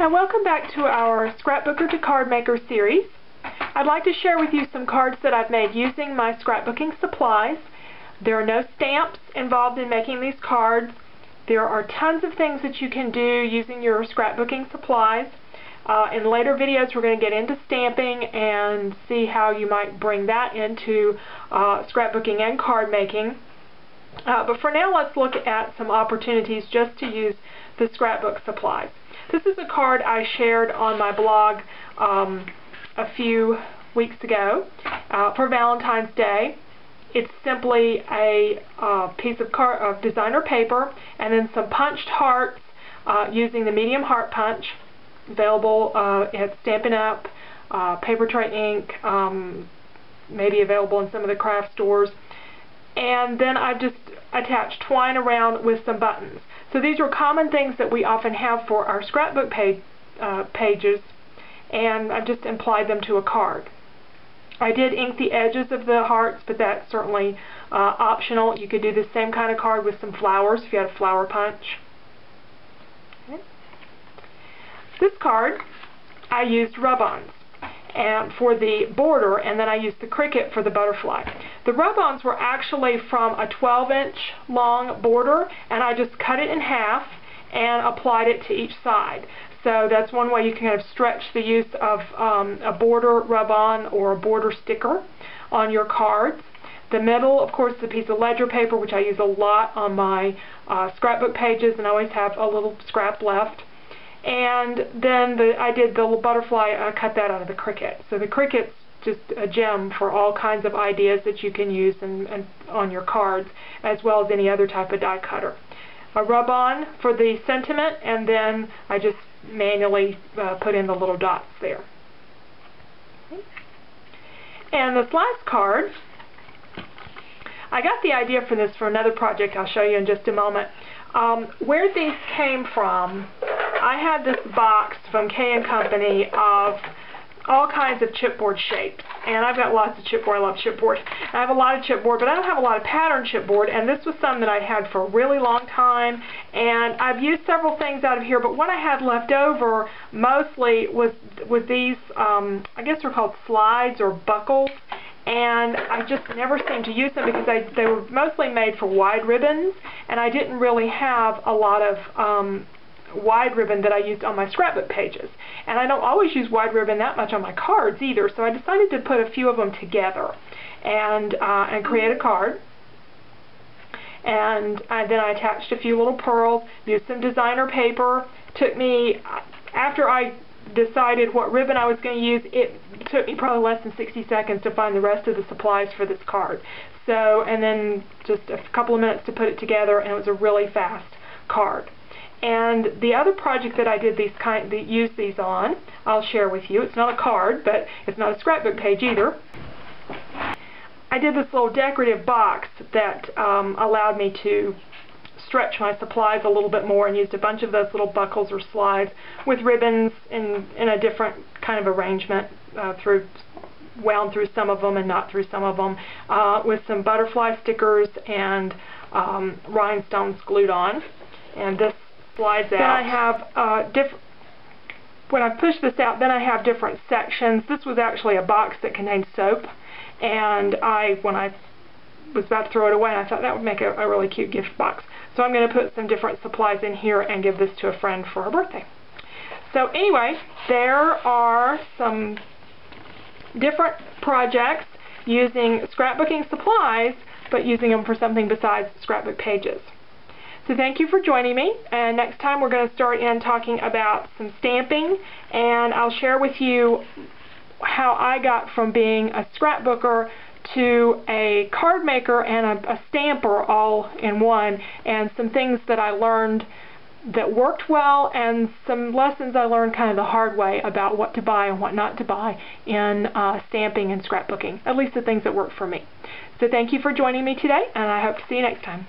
And welcome back to our Scrapbooker to Cardmaker series. I'd like to share with you some cards that I've made using my scrapbooking supplies. There are no stamps involved in making these cards. There are tons of things that you can do using your scrapbooking supplies. In later videos we're going to get into stamping and see how you might bring that into scrapbooking and card making. But for now, let's look at some opportunities just to use the scrapbook supplies. This is a card I shared on my blog a few weeks ago for Valentine's Day. It's simply a piece of designer paper and then some punched hearts using the medium heart punch, available at Stampin' Up, Paper Tray Ink, maybe available in some of the craft stores. And then I've just attached twine around with some buttons. So these are common things that we often have for our scrapbook pages, and I've just applied them to a card. I did ink the edges of the hearts, but that's certainly optional. You could do the same kind of card with some flowers if you had a flower punch. Okay. This card, I used rub-ons and for the border, and then I used the cricket for the butterfly. The rub-ons were actually from a 12-inch long border, and I just cut it in half and applied it to each side. So that's one way you can kind of stretch the use of a border rub-on or a border sticker on your cards. The middle, of course, is a piece of ledger paper, which I use a lot on my scrapbook pages, and I always have a little scrap left. And then I did the little butterfly, I cut that out of the cricket. So the cricket's just a gem for all kinds of ideas that you can use and on your cards, as well as any other type of die cutter. A rub-on for the sentiment, and then I just manually put in the little dots there. Okay. And this last card, I got the idea for this for another project I'll show you in just a moment. Where these came from, I had this box from K&Company of all kinds of chipboard shapes, and I've got lots of chipboard. I love chipboard. I have a lot of chipboard, but I don't have a lot of pattern chipboard, and this was some that I had for a really long time, and I've used several things out of here, but what I had left over mostly was these, I guess they're called slides or buckles, and I just never seemed to use them because they were mostly made for wide ribbons, and I didn't really have a lot of wide ribbon that I used on my scrapbook pages. And I don't always use wide ribbon that much on my cards either, so I decided to put a few of them together and create a card. And then I attached a few little pearls, used some designer paper. Took me, after I decided what ribbon I was going to use, it took me probably less than 60 seconds to find the rest of the supplies for this card. So, and then just a couple of minutes to put it together, and it was a really fast card. And the other project that I did use these on, I'll share with you. It's not a card, but it's not a scrapbook page either. I did this little decorative box that allowed me to stretch my supplies a little bit more, and used a bunch of those little buckles or slides with ribbons in a different kind of arrangement, wound through some of them and not through some of them, with some butterfly stickers and rhinestones glued on. And this slides out. Then I have when I push this out, then I have different sections. This was actually a box that contained soap, and when I was about to throw it away, I thought that would make a really cute gift box. So I'm going to put some different supplies in here and give this to a friend for her birthday. So anyway, there are some different projects using scrapbooking supplies, but using them for something besides scrapbook pages. So thank you for joining me, and next time we're going to start in talking about some stamping, and I'll share with you how I got from being a scrapbooker to a card maker and a stamper all in one, and some things that I learned that worked well, and some lessons I learned kind of the hard way about what to buy and what not to buy in stamping and scrapbooking, at least the things that worked for me. So thank you for joining me today, and I hope to see you next time.